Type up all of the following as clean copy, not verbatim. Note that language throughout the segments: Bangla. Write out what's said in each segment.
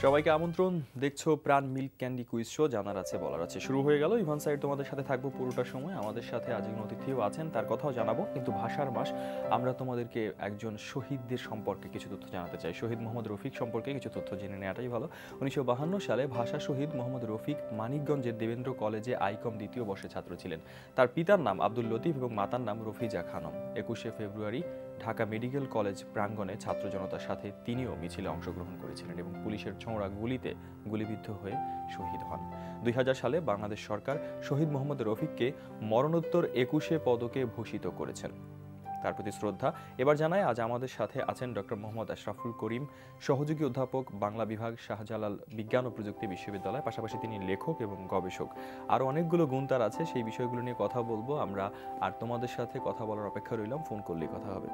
সবাইকে আমন্ত্রণ। দেখছো প্রাণ মিল্ক ক্যান্ডি কুইজ শো, জানার আছে বলার আছে শুরু হয়ে গেল। ইভান সাইড তোমাদের সাথে থাকবো পুরোটা সময়। আমাদের সাথে আজ অতিথিও আছেন, তার কথাও জানাবো। কিন্তু ভাষার মাস আমরা তোমাদেরকে একজন শহীদদের সম্পর্কে কিছু তথ্য জানাতে চাই। শহীদ মোহাম্মদ রফিক সম্পর্কে কিছু তথ্য জেনে নেওয়াটাই ভালো। 1952 সালে ভাষা শহীদ মোহাম্মদ রফিক মানিকগঞ্জের দেবেন্দ্র কলেজে আইকম দ্বিতীয় বর্ষের ছাত্র ছিলেন। তার পিতার নাম আব্দুল লতিফ এবং মাতার নাম রফিজা খানম। 21শে ফেব্রুয়ারি ঢাকা মেডিকেল কলেজ প্রাঙ্গণে ছাত্র জনতার সাথে তিনিও মিছিলে অংশগ্রহণ করেছিলেন এবং পুলিশের ছোঁড়া গুলিতে গুলিবিদ্ধ হয়ে শহীদ হন। 2000 সালে বাংলাদেশ সরকার শহীদ মোহাম্মদ রফিককে মরণোত্তর 21শে পদকে ভূষিত করেছেন। তার প্রতি শ্রদ্ধা এবার জানায় আজ আমাদের সাথে আছেন ডক্টর মোহাম্মদ আশরাফুল করিম, সহযোগী অধ্যাপক, বাংলা বিভাগ, শাহজালাল বিজ্ঞান ও প্রযুক্তি বিশ্ববিদ্যালয়। পাশাপাশি তিনি লেখক এবং গবেষক। আরও অনেকগুলো গুণ তার আছে, সেই বিষয়গুলো নিয়ে কথা বলবো আমরা। আর তোমাদের সাথে কথা বলার অপেক্ষা রইলাম, ফোন করলেই কথা হবে।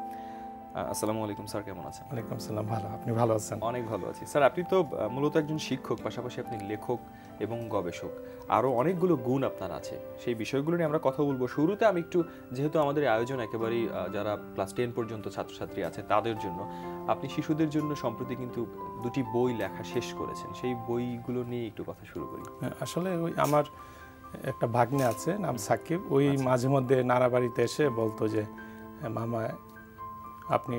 আসসালামু আলাইকুম স্যার, কেমন আছেন? ওয়ালাইকুম আসসালাম, ভালো। আপনি ভালো আছেন? অনেক ভালো আছি স্যার। আপনি তো মূলত একজন শিক্ষক, পাশাপাশি আপনি লেখক এবং গবেষক। আরও অনেকগুলো গুণ আপনার আছে, সেই বিষয়গুলো নিয়ে আমরা কথা বলবো। শুরুতে আমি একটু, যেহেতু আমাদের আয়োজন একেবারেই যারা ক্লাস 10 পর্যন্ত ছাত্রছাত্রী আছে তাদের জন্য, আপনি শিশুদের জন্য সম্প্রতি কিন্তু দুটি বই লেখা শেষ করেছেন, সেই বইগুলো নিয়ে একটু কথা শুরু করি। আসলে ওই আমার একটা ভাগ্নে আছে, নাম সাকিব। ওই মাঝে মধ্যে নানাবাড়িতে এসে বলতো যে মামা আপনি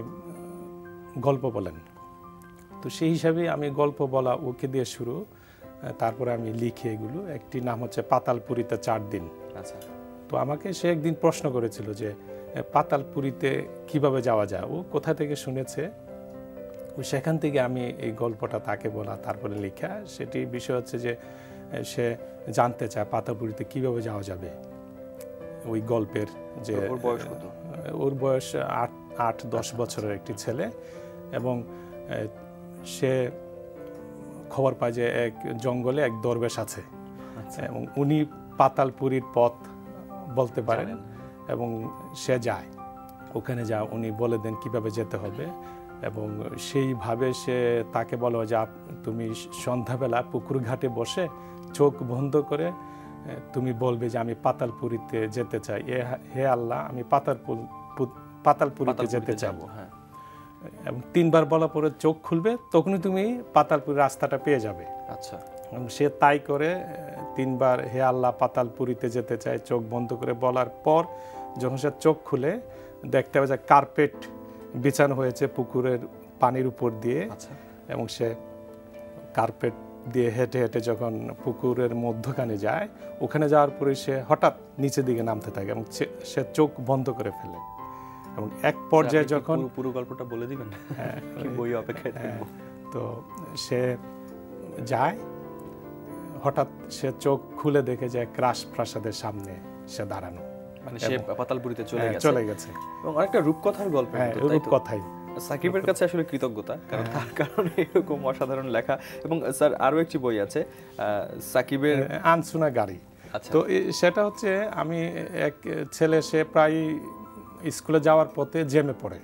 গল্প বলেন। তো সেই হিসাবে আমি গল্প বলা ওকে দিয়ে শুরু, তারপরে আমি লিখি এগুলো। একটি নাম হচ্ছে পাতালপুরীতে 4 দিন। আচ্ছা। তো আমাকে সে একদিন প্রশ্ন করেছিল যে পাতালপুরীতে কিভাবে যাওয়া যায়, ও কোথা থেকে শুনেছে। ও সেখান থেকে আমি এই গল্পটা তাকে বলা, তারপরে লেখা। সেটি বিষয় হচ্ছে যে সে জানতে চায় পাতালপুরীতে কিভাবে যাওয়া যাবে। ওই গল্পের যে ওর বয়স কত? ওর বয়স 8-10 বছরের একটি ছেলে। এবং সে খবর পায় যে এক জঙ্গলে এক দরবেশ আছে এবং উনি পাতালপুরীর পথ বলতে পারেন এবং সে যায়। ওখানে উনি বলে দেন কিভাবে যেতে হবে এবং সেইভাবে সে তাকে বলে যে তুমি সন্ধ্যাবেলা পুকুর ঘাটে বসে চোখ বন্ধ করে তুমি বলবে যে আমি পাতালপুরীতে যেতে চাই। হে আল্লাহ, আমি পাতালপুরীতে যেতে চাই। এবং 3 বার বলার পরে চোখ খুলবে, তখনই তুমি পাতালপুরীর রাস্তাটা পেয়ে যাবে। আচ্ছা। সে তাই করে 3 বার হে আল্লাহ পাতালপুরীতে যেতে চায় চোখ বন্ধ করে বলার পর যখন সে চোখ খুলে দেখতে হবে যে কার্পেট বিছানো হয়েছে পুকুরের পানির উপর দিয়ে। এবং সে কার্পেট দিয়ে হেঁটে হেঁটে যখন পুকুরের মধ্যখানে যায়, ওখানে যাওয়ার পরে সে হঠাৎ নিচের দিকে নামতে থাকে এবং সে চোখ বন্ধ করে ফেলে। এবং এক পর্যায়ে যখন পুরো গল্পটা বলে দিবেন, বই অপেক্ষায় থাকবো। তো সে যায়, হঠাৎ সে চোখ খুলে দেখে যে এক রাজপ্রাসাদের সামনে সে দাঁড়ানো, মানে সে পাতালপুরীতে চলে গেছে। এবং অনেকটা রূপকথার গল্প। রূপকথাই সাকিবের কাছে আসলে কৃতজ্ঞতা, কারণ তার কারণে এরকম অসাধারণ লেখা। এবং স্যার আরও একটি বই আছে সাকিবের, আনসুনা গাড়ি। তো সেটা হচ্ছে আমি এক ছেলে, সে প্রায় স্কুলে যাওয়ার পথে জ্যামে পড়ে।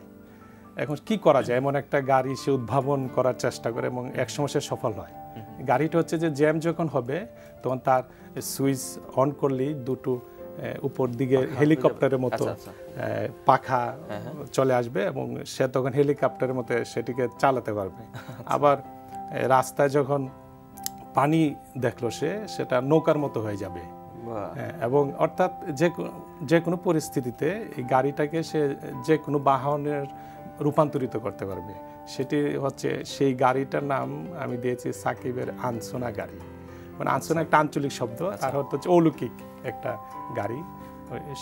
এখন কি করা যায়, এমন একটা গাড়ি সে উদ্ভাবন করার চেষ্টা করে এবং একসময় সে সফল হয়। গাড়িটা হচ্ছে যে জ্যাম যখন হবে তখন তার সুইচ অন করলেই দুটো উপর দিকে হেলিকপ্টারের মতো পাখা চলে আসবে এবং সে তখন হেলিকপ্টারের মতো সেটিকে চালাতে পারবে। আবার রাস্তায় যখন পানি দেখলো সেটা নৌকার মতো হয়ে যাবে। এবং অর্থাৎ যে কোনো পরিস্থিতিতে এই গাড়িটাকে সে যে কোনো বাহনের রূপান্তরিত করতে পারবে। সেটি হচ্ছে সেই গাড়িটার নাম আমি দিয়েছি সাকিবের আনসোনা গাড়ি। মানে আনসোনা একটা আঞ্চলিক শব্দ, আর হচ্ছে অলৌকিক একটা গাড়ি।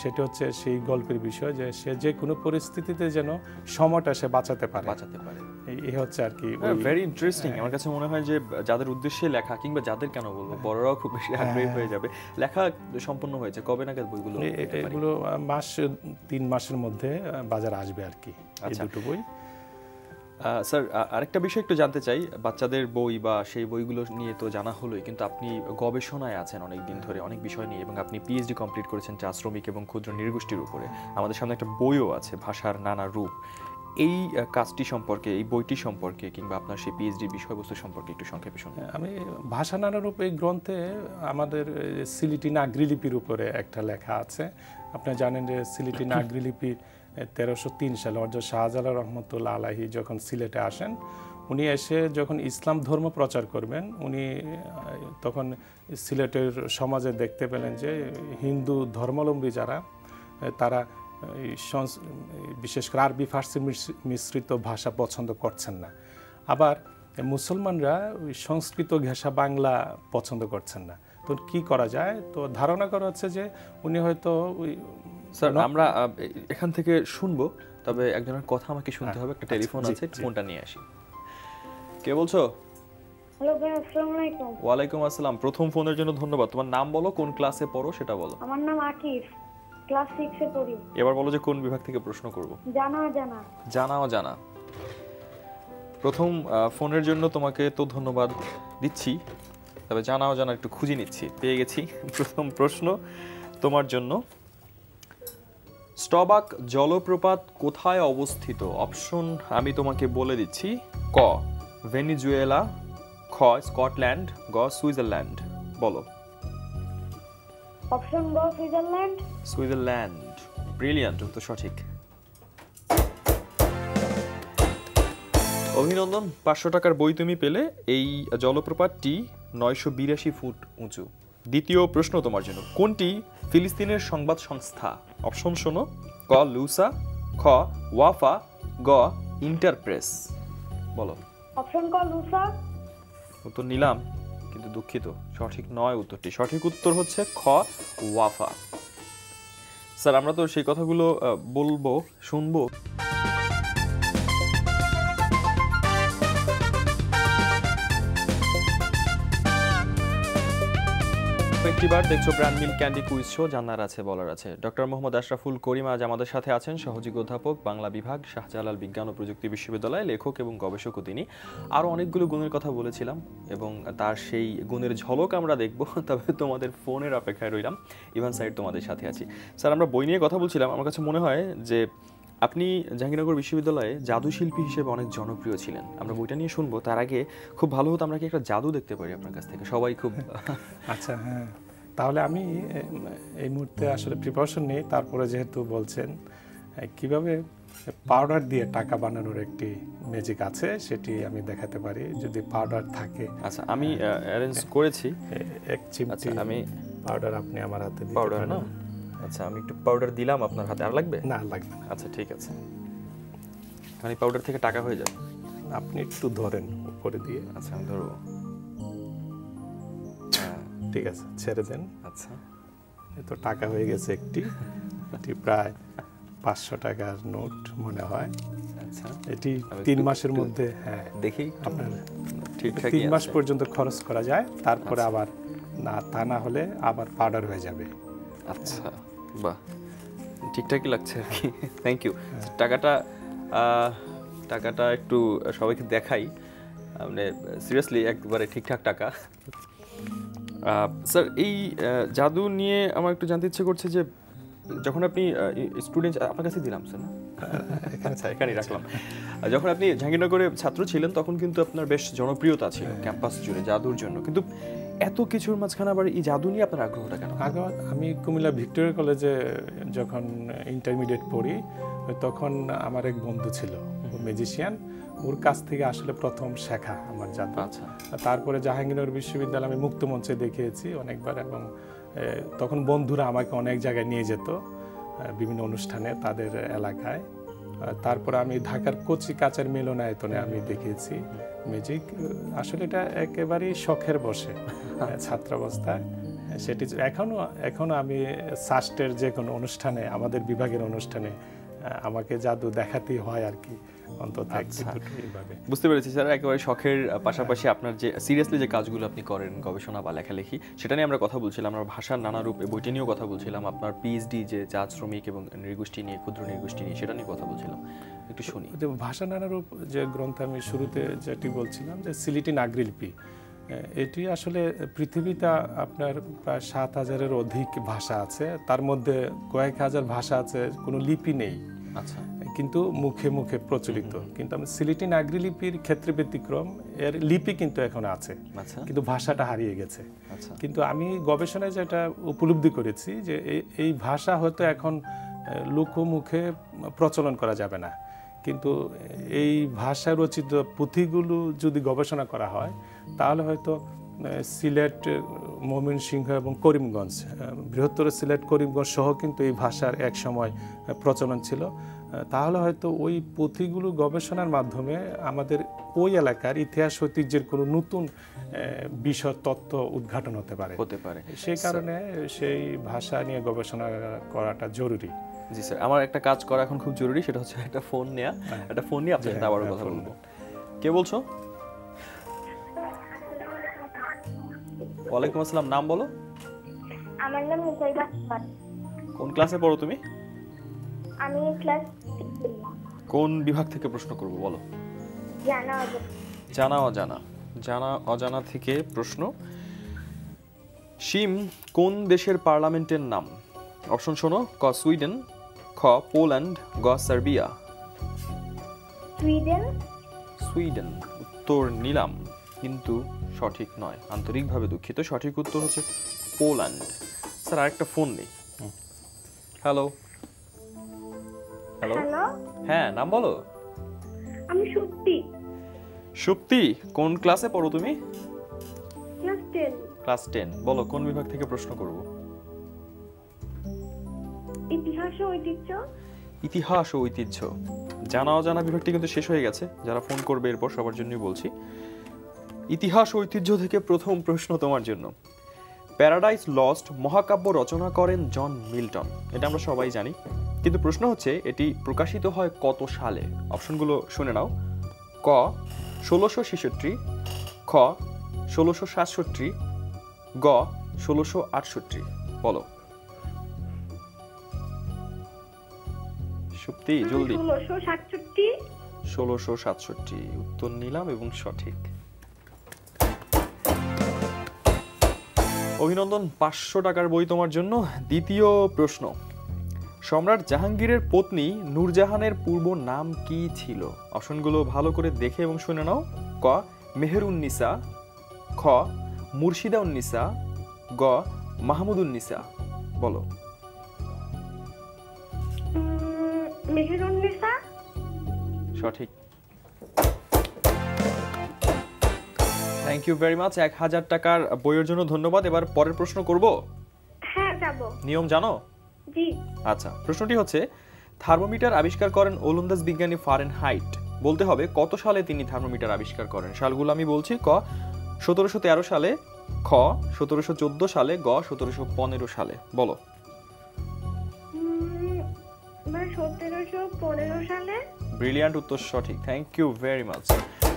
সেটা হচ্ছে সেই গল্পের বিষয় যে সে যে কোনো পরিস্থিতিতে যেন সময়টা সে বাঁচাতে পারে। এই হচ্ছে আর কি। Very interesting. আমার কাছে মনে হয় যে যাদের উদ্দেশ্যে লেখা, কিংবা যাদের কেন বলবো, বড়রাও খুব বেশি আগ্রহী হয়ে যাবে। লেখা সম্পন্ন হয়েছে কবে নাগাদ বইগুলো? এগুলো 3 মাসের মধ্যে বাজারে আসবে আর কি, এই দুটো বই। স্যার আরেকটা বিষয় একটু জানতে চাই, বাচ্চাদের বই বা সেই বইগুলো নিয়ে তো জানা হলোই, কিন্তু আপনি গবেষণায় আছেন অনেক দিন ধরে অনেক বিষয় নিয়ে, এবং আপনি পিএইচডি কমপ্লিট করেছেন চা শ্রমিক এবং ক্ষুদ্র নৃগোষ্ঠীর উপরে। আমাদের সামনে একটা বইও আছে, ভাষার নানা রূপ। এই কাজটি সম্পর্কে, এই বইটি সম্পর্কে, কিংবা আপনার সেই পিএইচডি বিষয়বস্তু সম্পর্কে একটু সংক্ষেপে শুনুন। আমি ভাষা নানা রূপ এই গ্রন্থে আমাদের সিলেটি নাগরিলিপির উপরে একটা লেখা আছে। আপনি জানেন যে সিলেটি নাগরিলিপি 1303 সালে অর্থাৎ শাহজালাল রহমতুল্লাহ আলাহি যখন সিলেটে আসেন, উনি এসে যখন ইসলাম ধর্ম প্রচার করবেন, উনি তখন সিলেটের সমাজে দেখতে পেলেন যে হিন্দু ধর্মাবলম্বী যারা তারা বিশেষ করে আরবি ফার্সি মিশ্রিত ভাষা পছন্দ করছেন না, আবার মুসলমানরা ওই সংস্কৃত ঘেঁষা বাংলা পছন্দ করছেন না। তো কি করা যায়? তো ধারণা করা হচ্ছে যে উনি হয়তো ওই স্যার আমরা এখান থেকে শুনবো, তবে একজনের কথা আমাকে শুনতে হবে। একটা টেলিফোন আছে, ফোনটা নিয়ে আসি। কে বলছো? হ্যালো ভাই, আসসালামু আলাইকুম। ওয়ালাইকুম আসসালাম। প্রথম ফোনের জন্য ধন্যবাদ। তোমার নাম বলো, কোন ক্লাসে পড়ো সেটা বলো। আমার নাম আকিফ, ক্লাস 6 এ পড়ি। এবার বলো যে কোন বিভাগ থেকে প্রশ্ন করব। জানা জানা। জানা। প্রথম ফোনের জন্য তোমাকে তো ধন্যবাদ দিচ্ছি, তবে জানা একটু খুঁজে নিচ্ছি। পেয়ে গেছি প্রথম প্রশ্ন তোমার জন্য। স্টবাক জলপ্রপাত কোথায় অবস্থিত? অপশন আমি তোমাকে বলে দিচ্ছি। ক ভেনিজুয়েলা, খ স্কটল্যান্ড, গ সুইজারল্যান্ড। বলো। অপশন গ সুইজারল্যান্ড। সুইজারল্যান্ড, ব্রিলিয়ান্ট, উত্তর সঠিক। অভিনন্দন, 500 টাকার বই তুমি পেলে। এই জলপ্রপাতটি 982 ফুট উঁচু। দ্বিতীয় প্রশ্ন তোমার জন্য। কোনটি ফিলিস্তিনের সংবাদ সংস্থা? অপশন শোনো। ক লুসা, খ ওয়াফা, গ ইন্টারপ্রেস। বলো। অপশন ক লুসা। উত্তর নিলাম, কিন্তু দুঃখিত, সঠিক নয় উত্তরটি। সঠিক উত্তর হচ্ছে খ ওয়াফা। স্যার আমরা তো সেই কথাগুলো বলবো, শুনবো। একটিবার দেখছো brand milk candy quiz show, জানার আছে বলার আছে। ডক্টর মোহাম্মদ আশরাফুল করিম আজ আমাদের সাথে আছেন, সহযোগী অধ্যাপক, বাংলা বিভাগ, শাহজালাল বিজ্ঞান ও প্রযুক্তি বিশ্ববিদ্যালয়, লেখক এবং গবেষকও তিনি। আরও অনেকগুলো গুণের কথা বলেছিলাম এবং তার সেই গুণের ঝলক আমরা দেখব, তবে তোমাদের ফোনের অপেক্ষায় রইলাম। ইভান সাইড তোমাদের সাথে আছি। স্যার আমরা বই নিয়ে কথা বলছিলাম। আমার কাছে মনে হয় যে আপনি জাহাঙ্গীরনগর বিশ্ববিদ্যালয়ে জাদু শিল্পী হিসেবে অনেক জনপ্রিয় ছিলেন। আমরা বইটা নিয়ে শুনবো, তার আগে খুব ভালো হতো আমরা কি একটা জাদু দেখতে পারি আপনার কাছ থেকে, সবাই খুব। আচ্ছা, হ্যাঁ, তাহলে আমি এই মুহূর্তে আসলে প্রিপারেশন নেই, তারপরে যেহেতু বলছেন কিভাবে পাউডার দিয়ে টাকা বানানোর একটি ম্যাজিক আছে, সেটি আমি দেখাতে পারি যদি পাউডার থাকে। আচ্ছা, আমি অ্যারেঞ্জ করেছি এক চিমটি আমি পাউডার আপনি আমার হাতে দিতে পাউডার পারেন। না? আচ্ছা, আমি একটু পাউডার দিলাম আপনার হাতে। আর লাগবে? না, লাগবে না। আচ্ছা ঠিক আছে, মানে পাউডার থেকে টাকা হয়ে যাবে। আপনি একটু ধরেন উপরে দিয়ে। আচ্ছা আমি ধরবো। ঠিক আছে, ছেড়ে দেন। আচ্ছা, তো টাকা হয়ে গেছে একটি, এটি প্রায় 500 টাকার নোট মনে হয়। আচ্ছা, এটি 3 মাসের মধ্যে, হ্যাঁ দেখি আপনার ঠিকঠাক 3 মাস পর্যন্ত খরচ করা যায়, তারপরে আবার না, তা না হলে আবার পাউডার হয়ে যাবে। আচ্ছা, বাহ, ঠিকঠাকই লাগছে আর কি। Thank you. টাকাটা একটু সবাইকে দেখাই, মানে সিরিয়াসলি একবারে ঠিকঠাক টাকা। স্যার এই জাদু নিয়ে আমার একটু জানতে ইচ্ছে করছে যে যখন আপনি স্টুডেন্ট, আপনার কাছে দিলাম স্যার না, আচ্ছা এখানেই রাখলাম। যখন আপনি জাহাঙ্গীরনগরে ছাত্র ছিলেন তখন কিন্তু আপনার বেশ জনপ্রিয়তা ছিল ক্যাম্পাস জুড়ে জাদুর জন্য, কিন্তু এত কিছুর মাঝখানে আবার এই জাদু নিয়ে আপনার আগ্রহটা কেন? আগে আমি কুমিল্লা ভিক্টোরিয়া কলেজে যখন ইন্টারমিডিয়েট পড়ি, তখন আমার এক বন্ধু ছিল ম্যাজিশিয়ান, ওর কাছ থেকে আসলে প্রথম শেখা আমার জাদু। আচ্ছা, তারপরে জাহাঙ্গীরনগর বিশ্ববিদ্যালয়ে আমি মুক্তমঞ্চে দেখিয়েছি অনেকবার, এবং তখন বন্ধুরা আমাকে অনেক জায়গায় নিয়ে যেত বিভিন্ন অনুষ্ঠানে তাদের এলাকায়। তারপরে আমি ঢাকার কচি কাচার মিলনায়তনে আমি দেখিয়েছি ম্যাজিক। আসলে এটা একেবারেই শখের বসে ছাত্রাবস্থায়। সেটি এখনো আমি সাস্টের যে কোনো অনুষ্ঠানে, আমাদের বিভাগের অনুষ্ঠানে আমাকে জাদু দেখাতেই হয় আর কি, অন্তত এইভাবে। বুঝতে পেরেছি স্যার, একেবারে শখের পাশাপাশি আপনার যে সিরিয়াসলি যে কাজগুলো আপনি করেন, গবেষণা বা লেখালেখি, সেটা নিয়ে আমরা কথা বলছিলাম। আমরা ভাষার নানা রূপ এই বইটি নিয়েও কথা বলছিলাম। আপনার পিএইচডি যে জাত শ্রমিক এবং নৃগোষ্ঠী নিয়ে, ক্ষুদ্র নৃগোষ্ঠী নিয়ে, সেটা নিয়ে কথা বলছিলাম, একটু শুনি। ভাষা নানা রূপ যে গ্রন্থে আমি শুরুতে যেটি বলছিলাম যে সিলেটি নাগরিলিপি, এটি আসলে পৃথিবীতে আপনার প্রায় 7000-এর অধিক ভাষা আছে, তার মধ্যে কয়েক হাজার ভাষা আছে কোনো লিপি নেই। আচ্ছা, কিন্তু মুখে মুখে প্রচলিত। কিন্তু আমি সিলেটি নাগরিলিপির ক্ষেত্রে ব্যতিক্রম, এর লিপি কিন্তু এখন আছে, কিন্তু ভাষাটা হারিয়ে গেছে। কিন্তু আমি গবেষণায় যেটা উপলব্ধি করেছি যে এই ভাষা হয়তো এখন লোকমুখে প্রচলন করা যাবে না, কিন্তু এই ভাষা রচিত পুঁথিগুলো যদি গবেষণা করা হয় তাহলে হয়তো সিলেট, ময়মনসিংহ এবং করিমগঞ্জ, বৃহত্তর সিলেট করিমগঞ্জ সহ কিন্তু এই ভাষার এক সময় প্রচলন ছিল। তাহলে হয়তো ওই পুঁথিগুলো গবেষণার মাধ্যমে আমাদের ওই এলাকার ইতিহাস ঐতিহ্যের কোনো নতুন বিষয় তত্ত্ব উদ্ঘাটন হতে পারে। সেই কারণে সেই ভাষা নিয়ে গবেষণা করাটা জরুরি। জি স্যার, আমার একটা কাজ করা এখন খুব জরুরি, সেটা হচ্ছে একটা ফোন নিয়ে আপনার সাথে আবারও কথা বলবো। কে বলছো? ওয়ালাইকুম আসসালাম, নাম বলো। আমার নাম মুসাইবা। কোন ক্লাসে পড়ো তুমি? আমি ক্লাস কোন বিভাগ থেকে প্রশ্ন করব বলো? জানা অজানা থেকে প্রশ্ন। শিম কোন দেশের পার্লামেন্টের নাম? অপশন শোনো। ক সুইডেন, খ পোল্যান্ড, গ সার্বিয়া। সুইডেন উত্তর নিলাম, কিন্তু সঠিক নয়, আন্তরিকভাবে দুঃখিত। সঠিক উত্তর হচ্ছে পোল্যান্ড। স্যার আরেকটা ফোন নেই। হ্যালো। হ্যাঁ, নাম বলো। আমি সুপ্তি, কোন ক্লাসে পড়ো তুমি? ক্লাস 10। বলো কোন বিভাগ থেকে প্রশ্ন করব? ইতিহাস ও ঐতিহ্য। জানা অজানা বিভাগটি কিন্তু শেষ হয়ে গেছে, যারা ফোন করবে এরপর সবার জন্যই বলছি। ইতিহাস ও ঐতিহ্য থেকে প্রথম প্রশ্ন তোমার জন্য। প্যারাডাইস লস্ট মহাকাব্য রচনা করেন জন মিল্টন, এটা আমরা সবাই জানি, কিন্তু প্রশ্ন হচ্ছে এটি প্রকাশিত হয় কত সালে? অপশনগুলো শুনে নাও। ক 1666, খ 1667, গ 1668। বলো সুপ্তি, জলদি। 1667 উত্তর নিলাম এবং সঠিক। অভিনন্দন, 500 টাকার বই তোমার জন্য। দ্বিতীয় প্রশ্ন। সম্রাট জাহাঙ্গীরের পত্নী নূরজাহানের পূর্ব নাম কি ছিল? অপশনগুলো ভালো করে দেখে এবং শুনে নাও। ক মেহেরুন্নিসা, খ মুর্শিদাউন্নিসা, গ মাহমুদুন্নিসা। বলো। মেহেরুন্নিসা সঠিক। Thank you very much. 1000 টাকার বইয়ের জন্য ধন্যবাদ। এবার পরের প্রশ্ন করব। হ্যাঁ, যাব। নিয়ম জানো? জি। আচ্ছা, প্রশ্নটি হচ্ছে থার্মোমিটার আবিষ্কার করেন ওলন্দাজ বিজ্ঞানী ফারেনহাইট। বলতে হবে কত সালে তিনি থার্মোমিটার আবিষ্কার করেন। সালগুলো আমি বলছি। ক 1713 সালে, খ 1714 সালে, গ 1715 সালে। বলো। 1715 সালে। ব্রিলিয়ান্ট উত্তর, সঠিক। Thank you very much.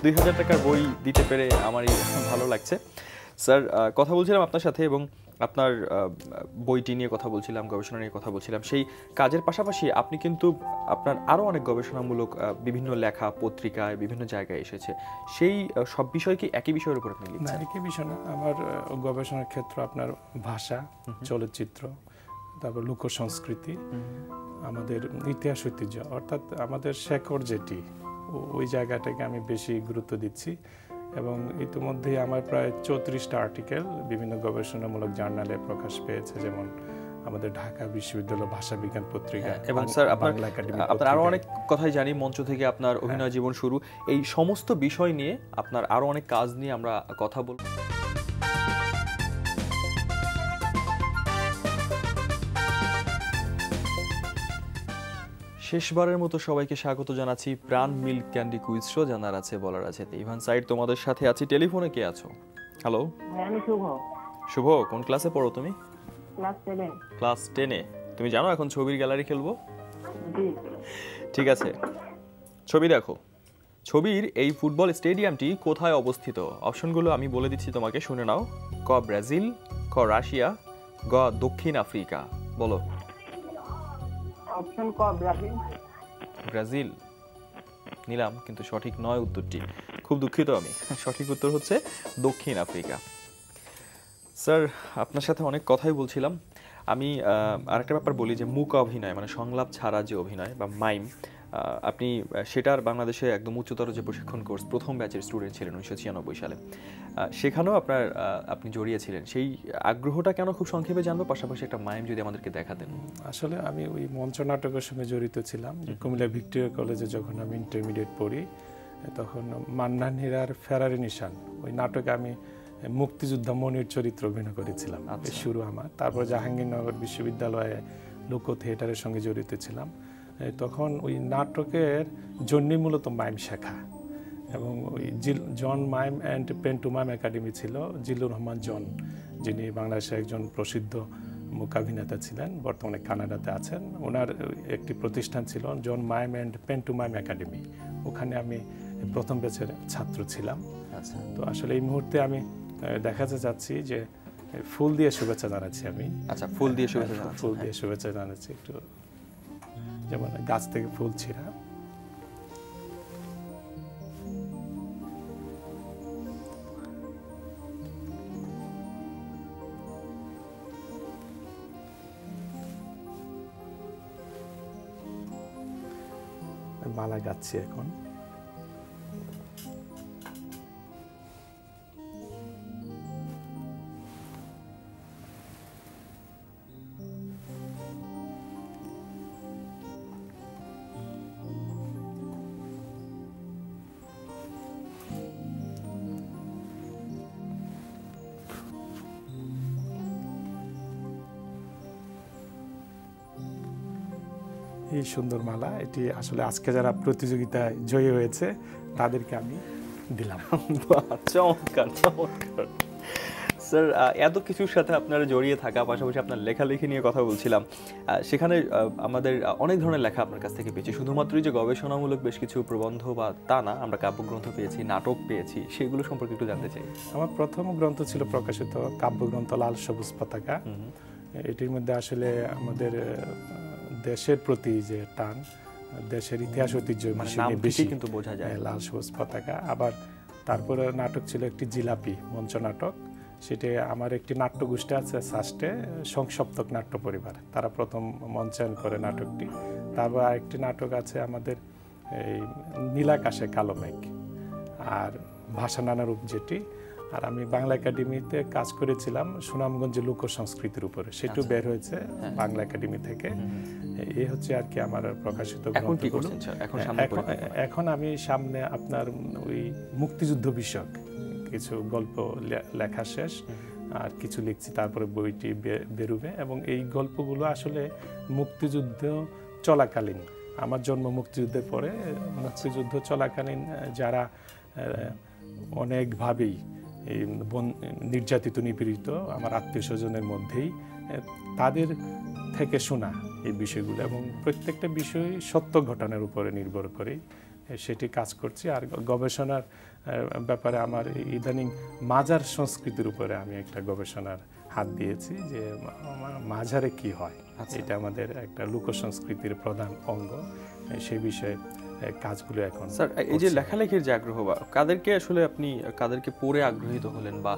2000 টাকার বই দিতে পেরে আমারই ভালো লাগছে। স্যার, কথা বলছিলাম আপনার সাথে এবং আপনার বইটি নিয়ে কথা বলছিলাম, গবেষণা নিয়ে কথা বলছিলাম। সেই কাজের পাশাপাশি আপনি কিন্তু আপনার আরও অনেক গবেষণামূলক বিভিন্ন লেখা পত্রিকায় বিভিন্ন জায়গায় এসেছে। সেই সব বিষয় কি একই বিষয়ের উপর আপনি লিখছেন? না, একই বিষয় না। আমার গবেষণার ক্ষেত্র আপনার ভাষা, চলচ্চিত্র, তারপর লোক সংস্কৃতি, আমাদের ইতিহাস ঐতিহ্য, অর্থাৎ আমাদের শেকড় যেটি, ওই জায়গাটাকে আমি বেশি গুরুত্ব দিচ্ছি। এবং ইতিমধ্যেই আমার প্রায় 34টা আর্টিকেল বিভিন্ন গবেষণামূলক জার্নালে প্রকাশ পেয়েছে, যেমন আমাদের ঢাকা বিশ্ববিদ্যালয় ভাষা বিজ্ঞান পত্রিকা। এবং স্যার আপনার আরো অনেক কথাই জানি, মঞ্চ থেকে আপনার অভিনয় জীবন শুরু, এই সমস্ত বিষয় নিয়ে আপনার আরো অনেক কাজ নিয়ে আমরা কথা বলবো। শেষবারের মতো সবাইকে স্বাগত জানাচ্ছি প্রাণ মিল্ক ক্যান্ডি কুইজ শো, জানার আছে বলার আছে। ইভান সাইড তোমাদের সাথে আছি। টেলিফোনে কে আছো? হ্যালো। আমি শুভ। শুভ, কোন ক্লাসে পড়ো তুমি? ক্লাস 10। ক্লাস 10-এ। তুমি জানো এখন ছবির গ্যালারি খেলবো? জি। ঠিক আছে, ছবি দেখো। ছবির এই ফুটবল স্টেডিয়ামটি কোথায় অবস্থিত? অপশনগুলো আমি বলে দিচ্ছি তোমাকে, শুনে নাও। ক ব্রাজিল, খ রাশিয়া, গ দক্ষিণ আফ্রিকা। বলো। অপশন ক ব্রাজিল। ব্রাজিল নিলাম, কিন্তু সঠিক নয় উত্তরটি। খুব দুঃখিত আমি। সঠিক উত্তর হচ্ছে দক্ষিণ আফ্রিকা। স্যার, আপনার সাথে অনেক কথাই বলছিলাম। আমি আরেকটা ব্যাপার বলি যে মূক অভিনয় মানে সংলাপ ছাড়া যে অভিনয় বা মাইম, আপনি সেটার বাংলাদেশে একদম উচ্চতর যে প্রশিক্ষণ কোর্স প্রথম ব্যাচের স্টুডেন্ট ছিলেন 1996 সালে, সেখানেও আপনি জড়িয়েছিলেন। সেই আগ্রহটা কেন খুব সংক্ষেপে জানবো, পাশাপাশি একটা মাইম যদি আমাদেরকে দেখাতেন। আসলে আমি ওই মঞ্চ নাটকের সঙ্গে জড়িত ছিলাম। কুমিল্লা ভিক্টোরিয়া কলেজে যখন আমি ইন্টারমিডিয়েট পড়ি, তখন মান্নান হীরার ফেরারি নিশান ওই নাটকে আমি মুক্তিযোদ্ধা মনির চরিত্র অভিনয় করেছিলাম। শুরু আমার। তারপর জাহাঙ্গীরনগর বিশ্ববিদ্যালয়ে লোক থিয়েটারের সঙ্গে জড়িত ছিলাম। তখন ওই নাটকের জন্যই মূলত মাইম শেখা, এবং ওই জন মাইম অ্যান্ড পেন্টুমাইম একাডেমি ছিল জিল্লুর রহমান জন, যিনি বাংলাদেশের একজন প্রসিদ্ধ মূকাভিনেতা ছিলেন, বর্তমানে কানাডাতে আছেন। ওনার একটি প্রতিষ্ঠান ছিল জন মাইম অ্যান্ড পেন্টুমাইম একাডেমি, ওখানে আমি প্রথম ব্যাচের ছাত্র ছিলাম। আচ্ছা, তো আসলে এই মুহূর্তে আমি দেখাতে চাচ্ছি যে ফুল দিয়ে শুভেচ্ছা জানাচ্ছি আমি। আচ্ছা, ফুল দিয়ে শুভেচ্ছা জানাচ্ছি। ফুল দিয়ে শুভেচ্ছা জানাচ্ছি, একটু যেমন গাছ থেকে ফুল ছিঁড়া। মালা গাচ্ছি এখন। এই সুন্দর মালা, এটি আসলে আজকে যারা প্রতিযোগিতায় জয়ী হয়েছে তাদেরকে আমি দিলাম। চমৎকার চমৎকার স্যার। এত কিছুর সাথে আপনারা জড়িয়ে থাকা, পাশাপাশি আপনার লেখালেখি নিয়ে কথা বলছিলাম, সেখানে আমাদের অনেক ধরনের লেখা আপনার কাছ থেকে পেয়েছি। শুধুমাত্রই যে গবেষণামূলক বেশ কিছু প্রবন্ধ বা তা না, আমরা কাব্যগ্রন্থ পেয়েছি, নাটক পেয়েছি, সেগুলো সম্পর্কে একটু জানতে চাই। আমার প্রথম গ্রন্থ ছিল প্রকাশিত কাব্যগ্রন্থ লাল সবুজ পতাকা। এটির মধ্যে আসলে আমাদের দেশের প্রতি যে টান, দেশের ইতিহাস ঐতিহ্য বেশি কিন্তু বোঝা যায়, লাল সবুজ পতাকা। আবার তারপরে নাটক ছিল একটি জিলাপি মঞ্চ নাটক, সেটি আমার একটি নাট্যগোষ্ঠী আছে সাস্টে, সংসপ্তক নাট্য পরিবার, তারা প্রথম মঞ্চায়ন করে নাটকটি। তারপর আরেকটি নাটক আছে আমাদের এই নীলাকাশে কালো মেঘ, আর ভাষা নানারূপ যেটি। আর আমি বাংলা একাডেমিতে কাজ করেছিলাম সুনামগঞ্জে লোক সংস্কৃতির উপরে, সেটিও বের হয়েছে বাংলা একাডেমি থেকে। এই হচ্ছে আর কি আমার প্রকাশিত গ্রন্থগুলো। এখন আমি সামনে আপনার ওই মুক্তিযুদ্ধ বিষয়ক কিছু গল্প লেখা শেষ, আর কিছু লিখছি, তারপরে বইটি বেরোবে। এবং এই গল্পগুলো আসলে মুক্তিযুদ্ধ চলাকালীন, আমার জন্ম মুক্তিযুদ্ধের পরে, মুক্তিযুদ্ধ চলাকালীন যারা অনেকভাবেই এই নির্যাতিত নিপীড়িত আমার আত্মীয় স্বজনের মধ্যেই, তাদের থেকে শোনা এই বিষয়গুলো, এবং প্রত্যেকটা বিষয় সত্য ঘটনার উপরে নির্ভর করে সেটি কাজ করছি। আর গবেষণার ব্যাপারে আমার ইদানিং মাজার সংস্কৃতির উপরে আমি একটা গবেষণার হাত দিয়েছি, যে মাজারে কি হয়, এটা আমাদের একটা লোক সংস্কৃতির প্রধান অঙ্গ। সেই বিষয়ে কাজগুলো এখন। স্যার, এই যে লেখালেখির যে আগ্রহ, বা কাদেরকে আসলে আপনি কাদেরকে পড়ে আগ্রহীত হলেন, বা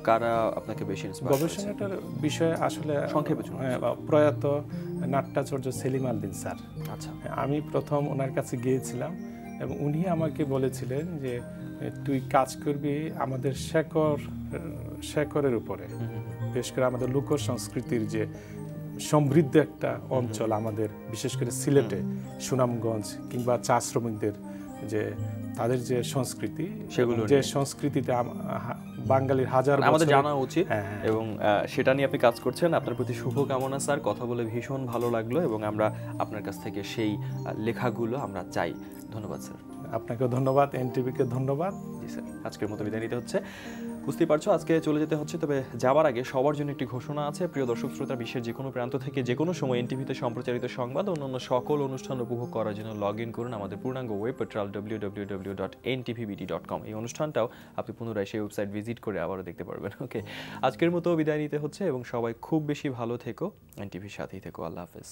কারা আপনাকে বেশি গবেষণাটার বিষয়ে আসলে সংক্ষেপে প্রয়াত নাট্যাচার্য সেলিম আল দিন স্যার। আচ্ছা, আমি প্রথম ওনার কাছে গিয়েছিলাম, এবং উনি আমাকে বলেছিলেন যে তুই কাজ করবি আমাদের শেকরের উপরে, বিশেষ করে আমাদের লোক সংস্কৃতির যে সমৃদ্ধ একটা অঞ্চল আমাদের, বিশেষ করে সিলেটে সুনামগঞ্জ কিংবা চা শ্রমিকদের যে তাদের যে সংস্কৃতি, সেগুলো যে সংস্কৃতিতে বাঙালির হাজার আমাদের জানা উচিত, এবং সেটা নিয়ে আপনি কাজ করছেন। আপনার প্রতি শুভকামনা স্যার। কথা বলে ভীষণ ভালো লাগলো, এবং আমরা আপনার কাছ থেকে সেই লেখাগুলো আমরা চাই। ধন্যবাদ স্যার। আপনাকেও ধন্যবাদ, এনটিভিকে ধন্যবাদ। জি স্যার, আজকের মতো বিদায় নিতে হচ্ছে। বুঝতেই পারছো আজকে চলে যেতে হচ্ছে, তবে যাওয়ার আগে সবার জন্য একটি ঘোষণা আছে। প্রিয় দর্শক শ্রোতা, বিশ্বের যে কোনো প্রান্ত থেকে যে কোনো সময় এনটিভিতে সম্প্রচারিত সংবাদ ও অন্যান্য সকল অনুষ্ঠান উপভোগ করার জন্য লগ ইন করুন আমাদের পূর্ণাঙ্গ ওয়েব পোর্টাল www.ntvbd.com। এই অনুষ্ঠানটাও আপনি পুনরায় সেই ওয়েবসাইট ভিজিট করে আবারও দেখতে পারবেন। ওকে, আজকের মতো বিদায় নিতে হচ্ছে, এবং সবাই খুব বেশি ভালো থেকো, এনটিভির সাথেই থেকো। আল্লাহ হাফেজ।